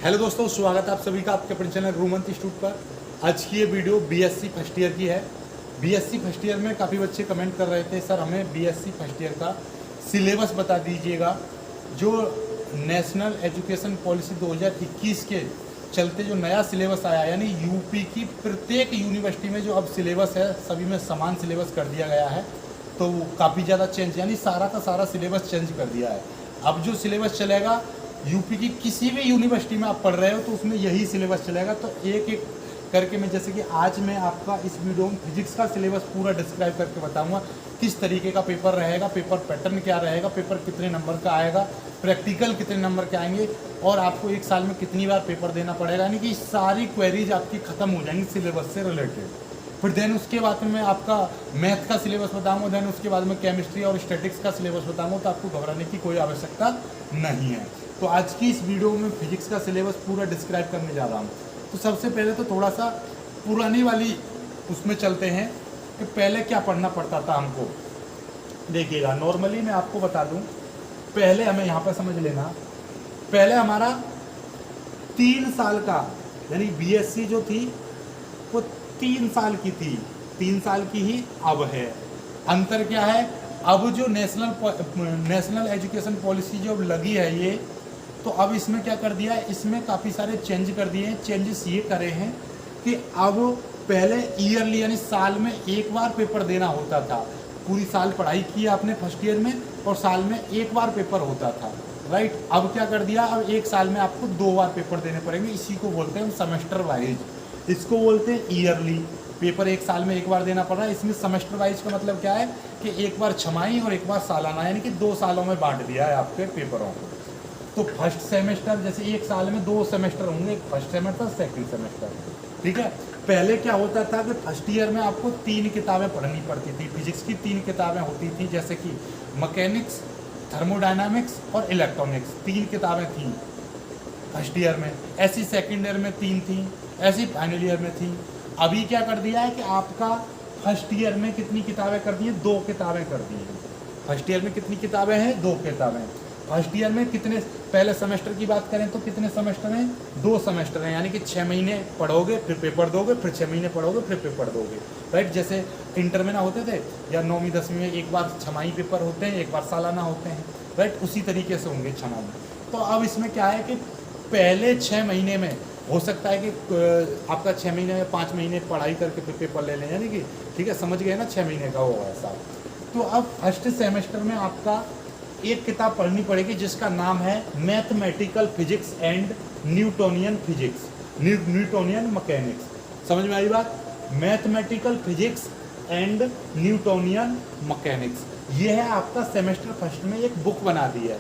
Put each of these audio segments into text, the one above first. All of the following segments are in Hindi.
हेलो दोस्तों, स्वागत है आप सभी का आपके अपने चैनल रूमंत इंस्टीट्यूट पर। आज की ये वीडियो बीएससी फर्स्ट ईयर की है। बीएससी फर्स्ट ईयर में काफ़ी बच्चे कमेंट कर रहे थे, सर हमें बीएससी फर्स्ट ईयर का सिलेबस बता दीजिएगा। जो नेशनल एजुकेशन पॉलिसी 2021 के चलते जो नया सिलेबस आया, यानी यूपी की प्रत्येक यूनिवर्सिटी में जो अब सिलेबस है सभी में समान सिलेबस कर दिया गया है। तो काफ़ी ज़्यादा चेंज, यानी सारा का सारा सिलेबस चेंज कर दिया है। अब जो सिलेबस चलेगा यूपी की किसी भी यूनिवर्सिटी में आप पढ़ रहे हो तो उसमें यही सिलेबस चलेगा। तो एक एक करके मैं, जैसे कि आज मैं आपका इस वीडियो में फिजिक्स का सिलेबस पूरा डिस्क्राइब करके बताऊंगा किस तरीके का पेपर रहेगा, पेपर पैटर्न क्या रहेगा, पेपर कितने नंबर का आएगा, प्रैक्टिकल कितने नंबर के आएंगे और आपको एक साल में कितनी बार पेपर देना पड़ेगा। यानी कि सारी क्वेरीज आपकी ख़त्म हो जाएंगी सिलेबस से रिलेटेड। फिर देन उसके बाद में मैं आपका मैथ का सिलेबस बताऊंगा, देन उसके बाद में केमिस्ट्री और स्टैटिक्स का सिलेबस बताऊंगा। तो आपको घबराने की कोई आवश्यकता नहीं है। तो आज की इस वीडियो में फिजिक्स का सिलेबस पूरा डिस्क्राइब करने जा रहा हूँ। तो सबसे पहले तो थोड़ा सा पुरानी वाली उसमें चलते हैं कि पहले क्या पढ़ना पड़ता था हमको। देखिएगा, नॉर्मली मैं आपको बता दूँ, पहले हमें यहाँ पर समझ लेना, पहले हमारा 3 साल का यानी बीएससी जो थी वो 3 साल की थी, 3 साल की ही अब है। अंतर क्या है, अब जो नेशनल एजुकेशन पॉलिसी जो लगी है ये, तो अब इसमें क्या कर दिया है, इसमें काफ़ी सारे चेंज कर दिए हैं। चेंजेस ये करे हैं कि अब पहले ईयरली यानी साल में एक बार पेपर देना होता था। पूरी साल पढ़ाई की आपने फर्स्ट ईयर में और साल में एक बार पेपर होता था, राइट। अब क्या कर दिया, अब एक साल में आपको 2 बार पेपर देने पड़ेंगे। इसी को बोलते हैं सेमेस्टर वाइज, इसको बोलते हैं ईयरली। पेपर एक साल में एक बार देना पड़ रहा है। इसमें सेमेस्टर वाइज का मतलब क्या है कि एक बार छमाही और एक बार सालाना, यानी कि 2 सालों में बांट दिया है आपके पेपरों को। तो फर्स्ट सेमेस्टर, जैसे एक साल में 2 सेमेस्टर होंगे, फर्स्ट सेमेस्टर सेकंड सेमेस्टर, ठीक है। पहले क्या होता था कि फर्स्ट ईयर में आपको 3 किताबें पढ़नी पड़ती थी। फिजिक्स की 3 किताबें होती थी, जैसे कि मैकेनिक्स, थर्मोडायनामिक्स और इलेक्ट्रॉनिक्स, 3 किताबें थी फर्स्ट ईयर में। ऐसी सेकेंड ईयर में 3 थी, ऐसी फाइनल ईयर में थी। अभी क्या कर दिया है कि आपका फर्स्ट ईयर में कितनी किताबें कर दी हैं, 2 किताबें कर दी हैं। फर्स्ट ईयर में कितनी किताबें हैं, 2 किताबें। फर्स्ट ईयर में कितने, पहले सेमेस्टर की बात करें तो कितने सेमेस्टर हैं, 2 सेमेस्टर हैं। यानी कि 6 महीने पढ़ोगे फिर पेपर दोगे, फिर 6 महीने पढ़ोगे फिर पेपर दोगे, राइट। जैसे इंटर में ना होते थे, या 9वीं 10वीं में एक बार छमाही पेपर होते हैं, एक बार सालाना होते हैं, राइट। उसी तरीके से होंगे छमाही। तो अब इसमें क्या है कि पहले 6 महीने में हो सकता है कि आपका 6 महीने में 5 महीने पढ़ाई करके फिर पेपर ले लें, यानी कि ठीक है, समझ गए ना, 6 महीने का होगा ऐसा। तो अब फर्स्ट सेमेस्टर में आपका एक किताब पढ़नी पड़ेगी जिसका नाम है mathematical physics and Newtonian physics, Newtonian mechanics. समझ में आई बात, mathematical physics and Newtonian mechanics, ये है आपका सेमेस्टर फर्स्ट में एक बुक बना दी है।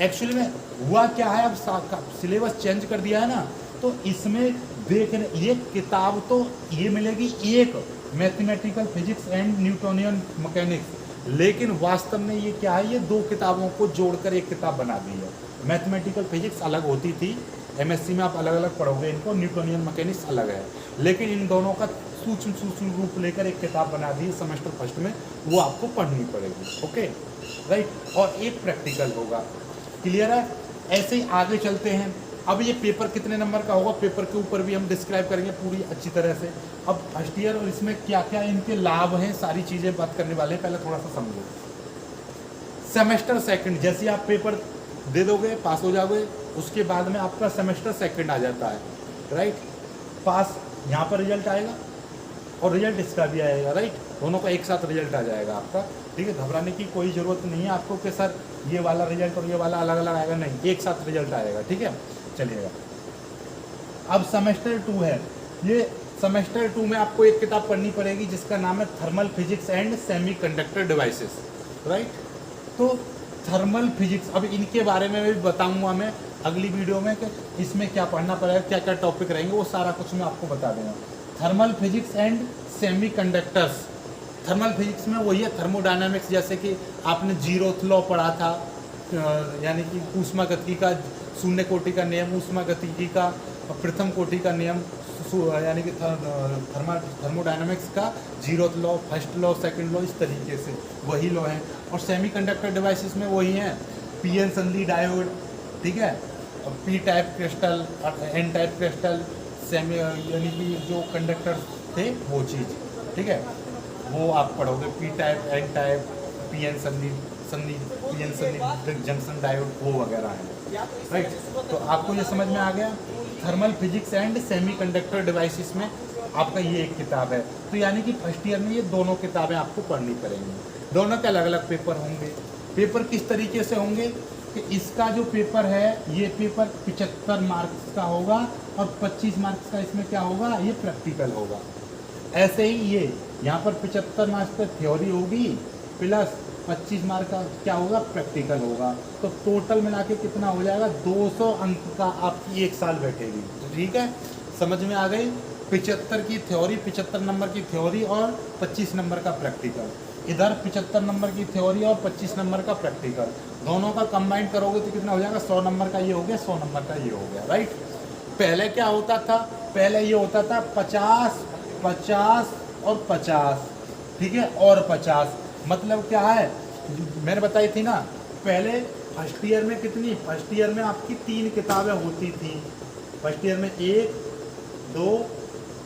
एक्चुअली में हुआ क्या है, अब सिलेबस चेंज कर दिया है ना, तो इसमें देखने ये किताब तो ये मिलेगी एक, mathematical physics and Newtonian mechanics, लेकिन वास्तव में ये क्या है, ये 2 किताबों को जोड़कर एक किताब बना दी है। मैथमेटिकल फिजिक्स अलग होती थी, एमएससी में आप अलग अलग पढ़ोगे इनको, न्यूटोनियन मैकेनिक्स अलग है, लेकिन इन दोनों का सूक्ष्म रूप लेकर एक किताब बना दी है सेमेस्टर फर्स्ट में, वो आपको पढ़नी पड़ेगी, ओके, राइट। और एक प्रैक्टिकल होगा, क्लियर है। ऐसे ही आगे चलते हैं। अब ये पेपर कितने नंबर का होगा, पेपर के ऊपर भी हम डिस्क्राइब करेंगे पूरी अच्छी तरह से। अब फर्स्ट ईयर और इसमें क्या क्या इनके लाभ हैं, सारी चीज़ें बात करने वाले हैं। पहले थोड़ा सा समझो। सेमेस्टर सेकंड, जैसे आप पेपर दे दोगे पास हो जाओगे, उसके बाद में आपका सेमेस्टर सेकंड आ जाता है, राइट। पास यहाँ पर रिजल्ट आएगा और रिजल्ट इसका भी आएगा, राइट। दोनों का एक साथ रिजल्ट आ जाएगा आपका, ठीक है। घबराने की कोई ज़रूरत नहीं है आपको कि सर ये वाला रिजल्ट और ये वाला अलग अलग आएगा, नहीं, एक साथ रिजल्ट आएगा, ठीक है। चलिएगा, अब सेमेस्टर 2 है। ये सेमेस्टर 2 में आपको एक किताब पढ़नी पड़ेगी जिसका नाम है thermal physics and semiconductor devices, right. तो थर्मल फिजिक्स, अब इनके बारे में भी बताऊंगा मैं अगली वीडियो में कि इसमें क्या पढ़ना पड़ेगा, क्या क्या टॉपिक रहेंगे, वो सारा कुछ मैं आपको बता दूंगा। Thermal physics and semiconductors, thermal physics में वही है थर्मोडायनामिक्स, जैसे कि आपने जीरोथ लॉ पढ़ा था, यानी कि ऊष्मागतिकी का शून्य कोटि का नियम, ऊष्मागतिकी का प्रथम कोटि का नियम, यानी कि थर्मोडायनामिक्स का zeroth law, first law, second law, इस तरीके से वही लॉ है। और सेमीकंडक्टर डिवाइसेस में वही हैं, पीएन संधि डायोड, ठीक है, P type crystal, N type crystal, semi यानी कि जो कंडक्टर थे वो चीज़, ठीक है, वो आप पढ़ोगे। P type, N type, P N P N junction diode, वो वगैरह है, राइट। तो आपको ये समझ में आ गया। Thermal physics and semiconductor devices में आपका ये एक किताब है। तो यानी कि फर्स्ट ईयर में ये दोनों किताबें आपको पढ़नी पड़ेंगी। दोनों के अलग अलग पेपर होंगे। पेपर किस तरीके से होंगे कि इसका जो पेपर है ये पेपर 75 मार्क्स का होगा और 25 मार्क्स का इसमें क्या होगा, ये प्रैक्टिकल होगा। ऐसे ही ये यहाँ पर 75 मार्क्स पर थ्योरी होगी प्लस 25 मार्क का क्या होगा, प्रैक्टिकल होगा। तो टोटल मिला के कितना हो जाएगा, 200 अंक का आपकी एक साल बैठेगी। ठीक है, समझ में आ गई। 75 की थ्योरी, 75 नंबर की थ्योरी और 25 नंबर का प्रैक्टिकल। इधर 75 नंबर की थ्योरी और 25 नंबर का प्रैक्टिकल, दोनों का कंबाइन करोगे तो कितना हो जाएगा, 100 नंबर का ये हो गया, 100 नंबर का ये हो गया, राइट। पहले क्या होता था, पहले ये होता था 50, 50 और 50, ठीक है, और 50। मतलब क्या है, मैंने बताई थी ना, पहले फर्स्ट ईयर में कितनी, फर्स्ट ईयर में आपकी 3 किताबें होती थी। फर्स्ट ईयर में 1, 2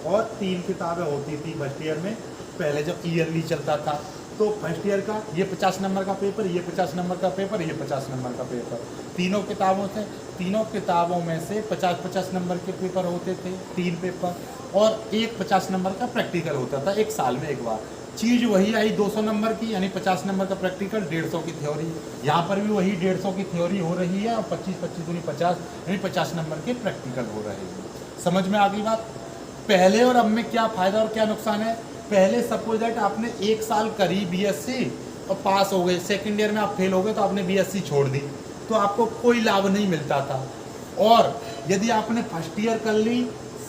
और 3 किताबें होती थी फर्स्ट ईयर में, पहले जब ईयरली चलता था। तो फर्स्ट ईयर का ये 50 नंबर का पेपर, ये 50 नंबर का पेपर, ये 50 नंबर का पेपर, तीनों किताबों से, तीनों किताबों में से 50-50 नंबर के पेपर होते थे, 3 पेपर, और एक 50 नंबर का प्रैक्टिकल होता था एक साल में एक बार। चीज़ वही आई 200 नंबर की, यानी 50 नंबर का प्रैक्टिकल, 150 की थ्योरी। यहाँ पर भी वही 150 की थ्योरी हो रही है और 25-25 दूनी 50, यानी 50 नंबर के प्रैक्टिकल हो रहे हैं। समझ में आ गई बात। पहले और अब में क्या फ़ायदा और क्या नुकसान है। पहले सपोज दैट आपने 1 साल करी बीएससी और पास हो गए, सेकेंड ईयर में आप फेल हो गए तो आपने बीएससी छोड़ दी, तो आपको कोई लाभ नहीं मिलता था। और यदि आपने फर्स्ट ईयर कर ली,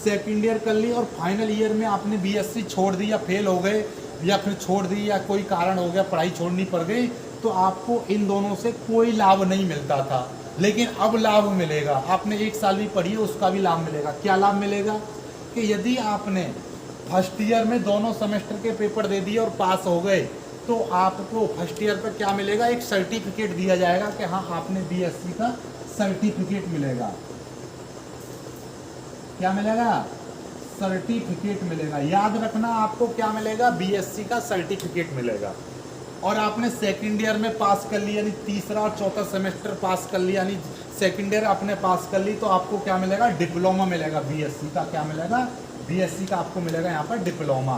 सेकेंड ईयर कर ली और फाइनल ईयर में आपने बीएससी छोड़ दी या फेल हो गए या फिर छोड़ दी या कोई कारण हो गया, पढ़ाई छोड़नी पड़ गई, तो आपको इन दोनों से कोई लाभ नहीं मिलता था। लेकिन अब लाभ मिलेगा। आपने 1 साल भी पढ़ी है उसका भी लाभ मिलेगा। क्या लाभ मिलेगा कि यदि आपने फर्स्ट ईयर में दोनों सेमेस्टर के पेपर दे दिए और पास हो गए, तो आपको फर्स्ट ईयर पर क्या मिलेगा, एक सर्टिफिकेट दिया जाएगा कि हाँ आपने बीएससी का सर्टिफिकेट मिलेगा। क्या मिलेगा, सर्टिफिकेट मिलेगा। याद रखना, आपको क्या मिलेगा, बीएससी का सर्टिफिकेट मिलेगा। और आपने सेकंड ईयर में पास कर लिया, यानी तीसरा और चौथा सेमेस्टर पास कर लिया, यानी सेकंड ईयर आपने पास कर ली, तो आपको क्या मिलेगा, डिप्लोमा मिलेगा बीएससी का। क्या मिलेगा, बीएससी का आपको मिलेगा यहाँ पर डिप्लोमा।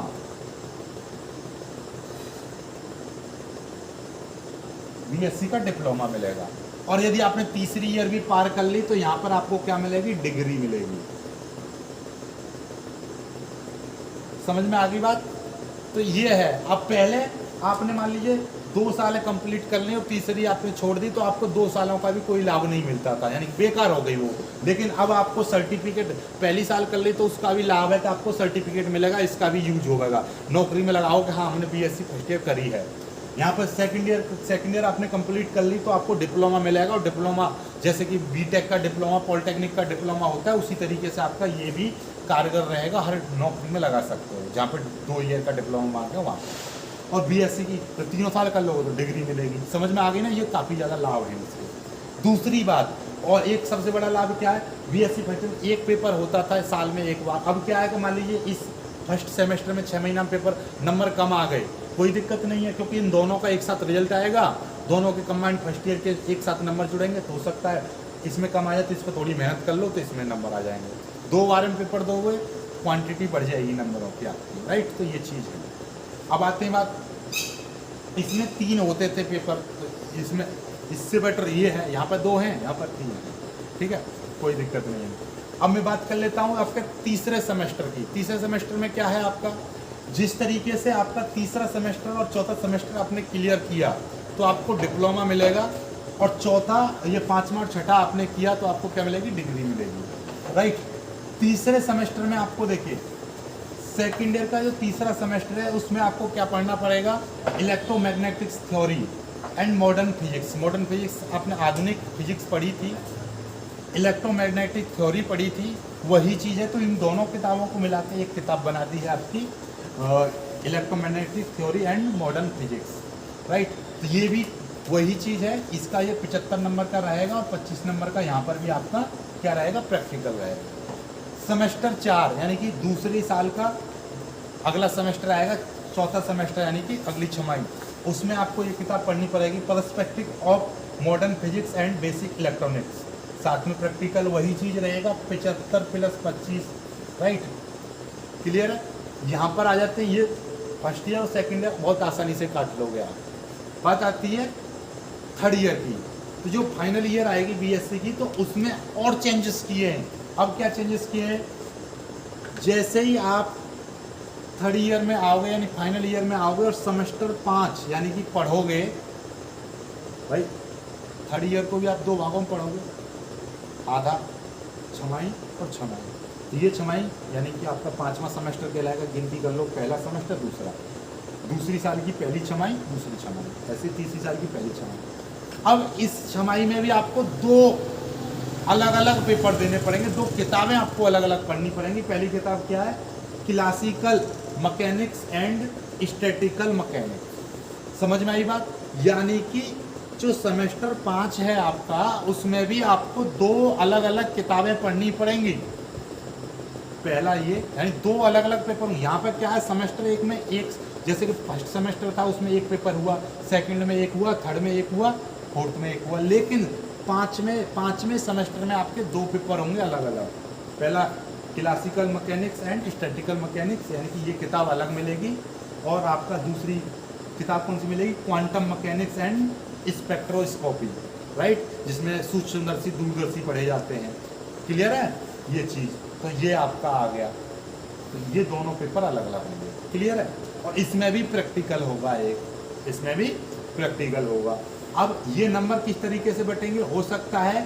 बीएससी का डिप्लोमा मिलेगा। और यदि आपने तीसरी ईयर भी पार कर ली तो यहाँ पर आपको क्या मिलेगी, डिग्री मिलेगी। समझ में आ गई बात। तो ये है। अब पहले आपने मान लीजिए 2 साल कंप्लीट कर ली और तीसरी आपने छोड़ दी, तो आपको 2 सालों का भी कोई लाभ नहीं मिलता था, यानी बेकार हो गई वो। लेकिन अब आपको सर्टिफिकेट, पहली साल कर ली तो उसका भी लाभ है कि आपको सर्टिफिकेट मिलेगा, इसका भी यूज होगा, नौकरी में लगाओ कि हाँ हमने बीएससी फर्स्ट ईयर करी है। यहाँ पर सेकंड ईयर आपने कंप्लीट कर ली तो आपको डिप्लोमा मिलेगा। और डिप्लोमा जैसे कि बीटेक का डिप्लोमा, पॉलिटेक्निक का डिप्लोमा होता है, उसी तरीके से आपका ये भी कारगर रहेगा, हर नौकरी में लगा सकते हो। जहाँ पर 2 ईयर का डिप्लोमा मांगे वहाँ पर। और बीएससी की तो 3 साल कर लोगे तो डिग्री मिलेगी। समझ में आ गई ना, ये काफ़ी ज़्यादा लाभ है इसके। दूसरी बात, और एक सबसे बड़ा लाभ क्या है, बीएससी फर्स्ट ईयर एक पेपर होता था साल में एक बार। अब क्या है कि मान लीजिए इस फर्स्ट सेमेस्टर में 6 महीना में पेपर, नंबर कम आ गए, कोई दिक्कत नहीं है, क्योंकि इन दोनों का एक साथ रिजल्ट आएगा, दोनों के कंबाइंड फर्स्ट ईयर के एक साथ नंबर जुड़ेंगे। तो हो सकता है इसमें कम आ जाए तो इस पर थोड़ी मेहनत कर लो तो इसमें नंबर आ जाएंगे। 2 बार में पेपर दोगे, क्वांटिटी बढ़ जाएगी नंबरों की आपकी, राइट। तो ये चीज़ है। अब आते हैं बात, इसमें 3 होते थे पेपर, तो इसमें इससे बेटर ये है, यहाँ पर 2 हैं, यहाँ पर 3 हैं, ठीक है, कोई दिक्कत नहीं है। अब मैं बात कर लेता हूँ आपके तीसरे सेमेस्टर की। तीसरे सेमेस्टर में क्या है आपका, जिस तरीके से आपका तीसरा सेमेस्टर और चौथा सेमेस्टर आपने क्लियर किया तो आपको डिप्लोमा मिलेगा, और चौथा, ये 5वां और 6ठा आपने किया तो आपको क्या मिलेगी, डिग्री मिलेगी, राइट। तीसरे सेमेस्टर में आपको देखिए, सेकेंड ईयर का जो तीसरा सेमेस्टर है उसमें आपको क्या पढ़ना पड़ेगा, electromagnetics theory and modern physics. Modern physics आपने आधुनिक फिजिक्स पढ़ी थी, इलेक्ट्रोमैग्नेटिक थ्योरी पढ़ी थी, वही चीज़ है। तो इन दोनों किताबों को मिला के एक किताब बना दी है आपकी, electromagnetic theory and modern physics, right. तो ये भी वही चीज़ है। इसका ये 75 नंबर का रहेगा और 25 नंबर का यहाँ पर भी आपका क्या रहेगा, प्रैक्टिकल रहेगा। सेमेस्टर 4 यानी कि दूसरे साल का अगला सेमेस्टर आएगा, चौथा सेमेस्टर यानी कि अगली छमाही, उसमें आपको ये किताब पढ़नी पड़ेगी, perspective of modern physics and basic electronics. साथ में प्रैक्टिकल वही चीज़ रहेगा, 75 + 25, राइट, क्लियर है। यहाँ पर आ जाते हैं, ये फर्स्ट ईयर और सेकेंड ईयर बहुत आसानी से काट लोगे आप। बात आती है थर्ड ईयर की, तो जो फाइनल ईयर आएगी बीएससी की, तो उसमें और चेंजेस किए हैं। अब क्या चेंजेस किए हैं, जैसे ही आप थर्ड ईयर में आओगे यानी फाइनल ईयर में आओगे और सेमेस्टर 5 यानी कि पढ़ोगे, भाई थर्ड ईयर को भी आप 2 भागों में पढ़ोगे, आधा छमाही और छमाही। तो ये छमाही यानी कि आपका 5वां सेमेस्टर कहलाएगा, गिनती कर लो, पहला सेमेस्टर, दूसरा, दूसरी साल की पहली छमाही, दूसरी छमाही, ऐसे तीसरी साल की पहली छमाही। अब इस छमाही में भी आपको 2 अलग अलग पेपर देने पड़ेंगे, 2 किताबें आपको अलग अलग पढ़नी पड़ेंगी। पहली किताब क्या है, classical mechanics and statistical mechanics. समझ में आई बात, यानी कि जो सेमेस्टर 5 है आपका, उसमें भी आपको 2 अलग अलग किताबें पढ़नी पड़ेंगी। पहला ये यानी 2 अलग अलग पेपर। यहाँ पर क्या है, सेमेस्टर 1 में एक, जैसे कि फर्स्ट सेमेस्टर था उसमें 1 पेपर हुआ, सेकंड में 1 हुआ, थर्ड में 1 हुआ, फोर्थ में 1 हुआ, लेकिन पाँचवें सेमेस्टर में आपके 2 पेपर होंगे अलग अलग। पहला classical mechanics and statistical mechanics, यानी कि ये किताब अलग मिलेगी, और आपका दूसरी किताब कौन सी मिलेगी, quantum mechanics and spectroscopy, right, जिसमें सूक्ष्मदर्शी दूरदर्शी पढ़े जाते हैं। क्लियर है ये चीज़, तो ये आपका आ गया। तो ये दोनों पेपर अलग अलग होंगे, क्लियर है। और इसमें भी प्रैक्टिकल होगा एक, इसमें भी प्रैक्टिकल होगा। अब ये नंबर किस तरीके से बटेंगे, हो सकता है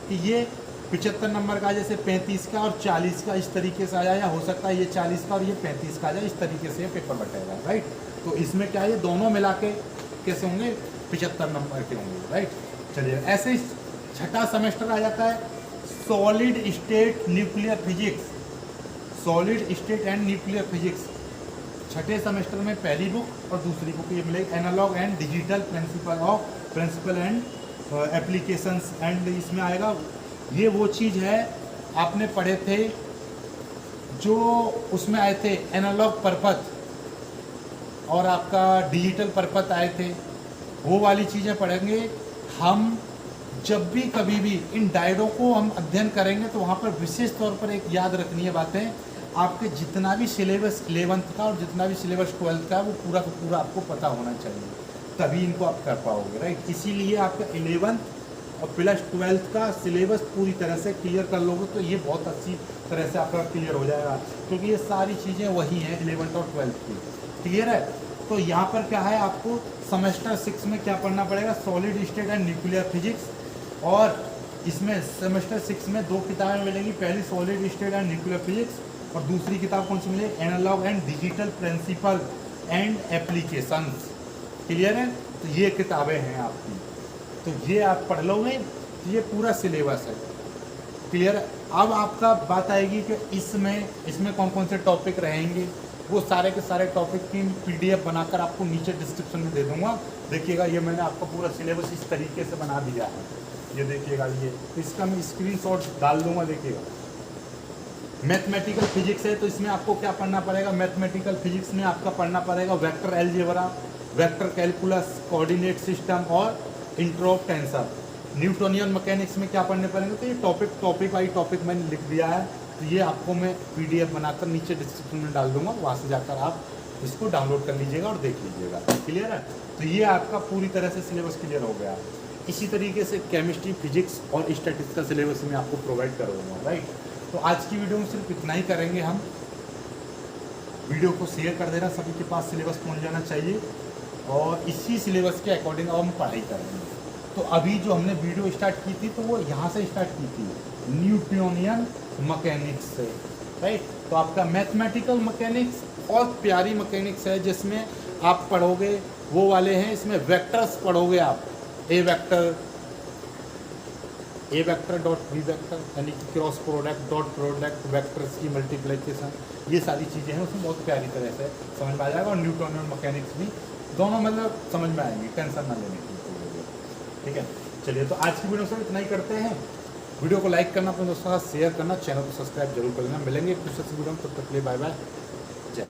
कि ये 75 नंबर का जैसे 35 का और 40 का इस तरीके से आ जाए, या हो सकता है ये 40 का और ये 35 का आ जाए, इस तरीके से ये पेपर बटेगा, राइट। तो इसमें क्या है, ये दोनों मिला के कैसे होंगे, 75 नंबर के होंगे, राइट। चलिए, ऐसे ही छठा सेमेस्टर आ जाता है, solid state nuclear physics, solid state and nuclear physics. छठे सेमेस्टर में पहली बुक और दूसरी बुक ये मिलेगी, analog and digital principle and applications, and इसमें आएगा, ये वो चीज़ है आपने पढ़े थे जो उसमें आए थे, एनालॉग परपथ और आपका डिजिटल परपथ आए थे, वो वाली चीज़ें पढ़ेंगे हम। जब भी कभी भी इन डायडों को हम अध्ययन करेंगे तो वहाँ पर विशेष तौर पर एक याद रखनी है बातें, आपके जितना भी सिलेबस 11th का और जितना भी सिलेबस 12th का, वो पूरा का पूरा आपको पता होना चाहिए, तभी इनको आप कर पाओगे, राइट। इसीलिए आपका 11th और प्लस 12th का सिलेबस पूरी तरह से क्लियर कर लोगे तो ये बहुत अच्छी तरह से आपका क्लियर हो जाएगा, क्योंकि ये सारी चीज़ें वही हैं 11th और 12th की, क्लियर है। तो यहाँ पर क्या है, आपको सेमेस्टर 6 में क्या पढ़ना पड़ेगा, solid state and nuclear physics, और इसमें सेमेस्टर 6 में 2 किताबें मिलेंगी, पहली solid state and nuclear physics और दूसरी किताब कौन सी मिलेगी, analog and digital principle and applications, clear है। तो ये किताबें हैं आपकी, तो ये आप पढ़ लोगे, तो ये पूरा सिलेबस है, क्लियर है। अब आपका बात आएगी कि इसमें कौन कौन से टॉपिक रहेंगे, वो सारे के सारे टॉपिक की PDF बनाकर आपको नीचे डिस्क्रिप्शन में दे दूंगा। देखिएगा, ये मैंने आपका पूरा सिलेबस इस तरीके से बना दिया है, ये देखिएगा, ये इसका मैं स्क्रीनशॉट डाल दूंगा, देखिएगा। मैथमेटिकल फिजिक्स है, तो इसमें आपको क्या पढ़ना पड़ेगा, मैथमेटिकल फिजिक्स में आपका पढ़ना पड़ेगा vector algebra, vector calculus, coordinate system और इंट्रोप टेंसर। न्यूटोनियन मैकेनिक्स में क्या पढ़ने पड़ेंगे, तो ये टॉपिक वाइज टॉपिक मैंने लिख दिया है, तो ये आपको मैं PDF बनाकर नीचे डिस्क्रिप्शन में डाल दूंगा, वहाँ से जाकर आप इसको डाउनलोड कर लीजिएगा और देख लीजिएगा, क्लियर है। तो ये आपका पूरी तरह से सिलेबस क्लियर हो गया। इसी तरीके से केमिस्ट्री, फिजिक्स और स्टैटिस्टिक्स का सिलेबस मैं आपको प्रोवाइड करूँगा, राइट। तो आज की वीडियो में सिर्फ इतना ही करेंगे हम। वीडियो को शेयर कर देना, सभी के पास सिलेबस पहुँच जाना चाहिए, और इसी सिलेबस के अकॉर्डिंग अब हम पढ़ाई करेंगे। तो अभी जो हमने वीडियो स्टार्ट की थी, तो वो यहाँ से स्टार्ट की थी, न्यूटोनियन मैकेनिक्स से, राइट। तो आपका मैथमेटिकल मैकेनिक्स और प्यारी मैकेनिक्स है, जिसमें आप पढ़ोगे वो वाले हैं, इसमें वेक्टर्स पढ़ोगे आप, ए वेक्टर डॉट बी वेक्टर, यानी कि cross product, dot product, vectors की मल्टीप्लिकेशन, ये सारी चीज़ें हैं, उसमें बहुत प्यारी तरह से समझ में आ जाएगा। और न्यूटोनियन मैकेनिक्स भी, दोनों मतलब समझ में आएंगी, टेंशन ना लेने की, ठीक है। चलिए, तो आज की वीडियो से इतना ही करते हैं, वीडियो को लाइक करना, अपने दोस्तों के साथ शेयर करना, चैनल को सब्सक्राइब जरूर कर लेना। मिलेंगे कुछ वीडियो में, तब तक के लिए बाय बाय।